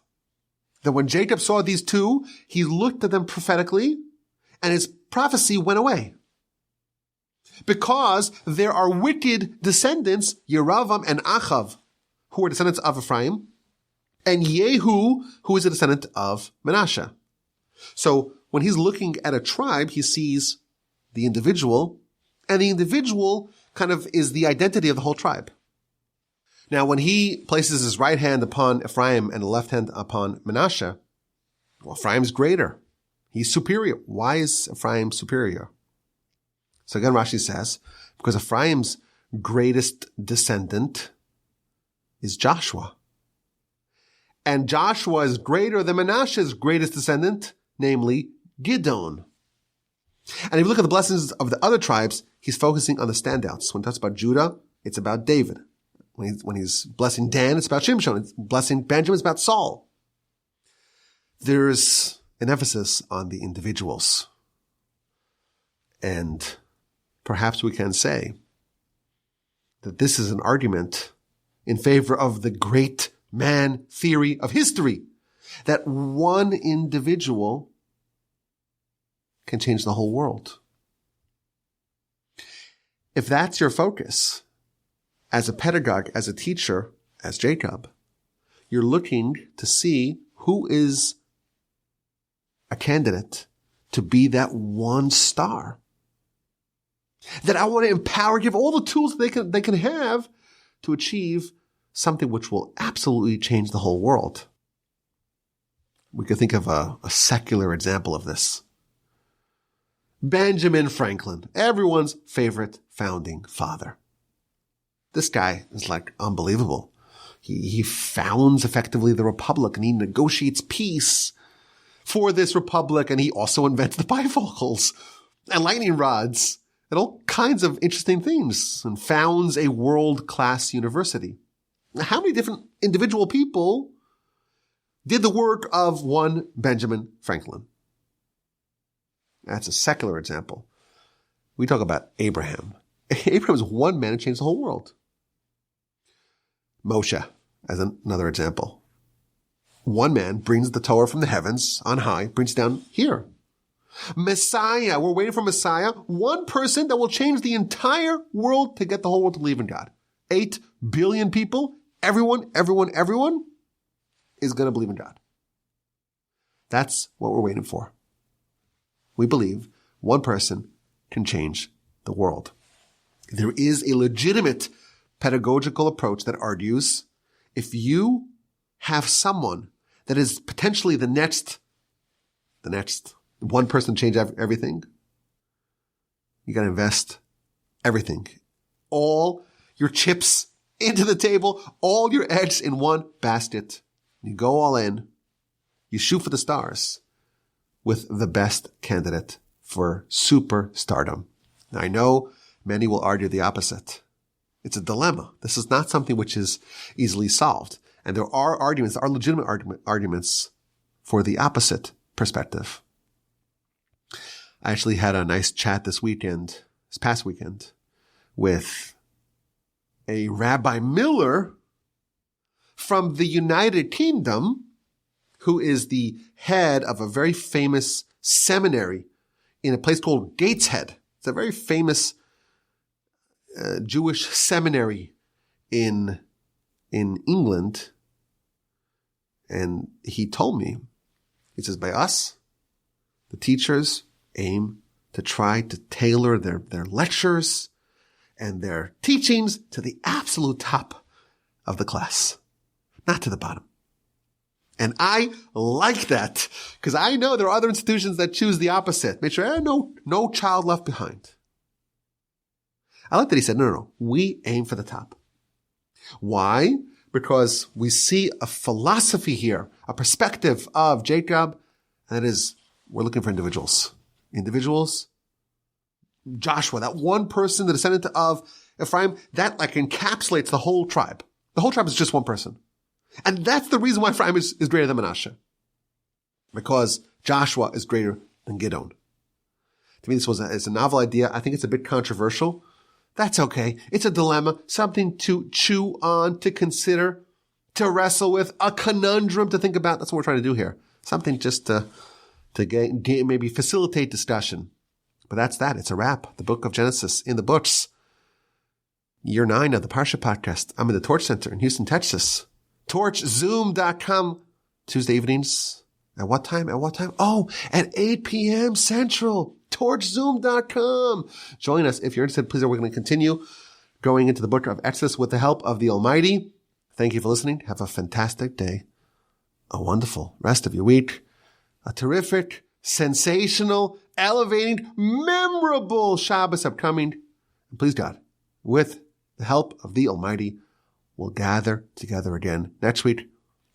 Speaker 1: that when Jacob saw these two, he looked at them prophetically and his prophecy went away. Because there are wicked descendants, Yeravam and Achav, who are descendants of Ephraim, and Yehu, who is a descendant of Menashe. So when he's looking at a tribe, he sees the individual, and the individual kind of is the identity of the whole tribe. Now, when he places his right hand upon Ephraim and the left hand upon Menashe, well, Ephraim's greater. He's superior. Why is Ephraim superior? So again, Rashi says, because Ephraim's greatest descendant is Joshua. And Joshua is greater than Menashe's greatest descendant, namely Gidon. And if you look at the blessings of the other tribes, he's focusing on the standouts. When he talks about Judah, it's about David. When he's blessing Dan, it's about Shimshon. It's blessing Benjamin, it's about Saul. There's an emphasis on the individuals. And perhaps we can say that this is an argument in favor of the great man theory of history, that one individual can change the whole world. If that's your focus, as a pedagogue, as a teacher, as Jacob, you're looking to see who is a candidate to be that one star. That I want to empower, give all the tools that they can have to achieve something which will absolutely change the whole world. We could think of a secular example of this. Benjamin Franklin, everyone's favorite founding father. This guy is like unbelievable. He founds effectively the republic and he negotiates peace for this republic, and he also invents the bifocals and lightning rods and all kinds of interesting things and founds a world-class university. How many different individual people did the work of one Benjamin Franklin? That's a secular example. We talk about Abraham. Abraham was one man who changed the whole world. Moshe, as another example. One man brings the Torah from the heavens on high, brings it down here. Messiah, we're waiting for Messiah. One person that will change the entire world to get the whole world to believe in God. 8 billion people, everyone is going to believe in God. That's what we're waiting for. We believe one person can change the world. There is a legitimate pedagogical approach that argues if you have someone that is potentially the next one person change everything, you got to invest everything. All your chips into the table, all your eggs in one basket. You go all in. You shoot for the stars with the best candidate for superstardom. Now, I know many will argue the opposite. It's a dilemma. This is not something which is easily solved. And there are legitimate arguments for the opposite perspective. I actually had a nice chat this past weekend, with a Rabbi Miller from the United Kingdom, who is the head of a very famous seminary in a place called Gateshead. It's a very famous Jewish seminary in England, and he told me, he says, by us, the teachers aim to try to tailor their lectures and their teachings to the absolute top of the class, not to the bottom. And I like that, because I know there are other institutions that choose the opposite. Make sure no child left behind. I like that he said, no, we aim for the top. Why? Because we see a philosophy here, a perspective of Jacob, and that is, we're looking for individuals. Individuals. Joshua, that one person, the descendant of Ephraim, that like encapsulates the whole tribe. The whole tribe is just one person. And that's the reason why Ephraim is greater than Menashe. Because Joshua is greater than Gideon. To me, it's a novel idea. I think it's a bit controversial. That's okay. It's a dilemma, something to chew on, to consider, to wrestle with, a conundrum to think about. That's what we're trying to do here. Something just to maybe facilitate discussion. But that's that. It's a wrap. The book of Genesis in the books. Year 9 of the Parsha Podcast. I'm in the Torch Center in Houston, Texas. TorchZoom.com. Tuesday evenings. At what time? Oh, at 8 p.m. Central. TorchZoom.com. Join us if you're interested. Please, we're going to continue going into the book of Exodus with the help of the Almighty. Thank you for listening. Have a fantastic day. A wonderful rest of your week. A terrific, sensational, elevating, memorable Shabbos upcoming. And please, God, with the help of the Almighty, we'll gather together again next week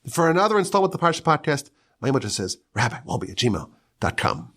Speaker 1: for another installment of the Parsha Podcast. My email address is rabbi@gmail.com.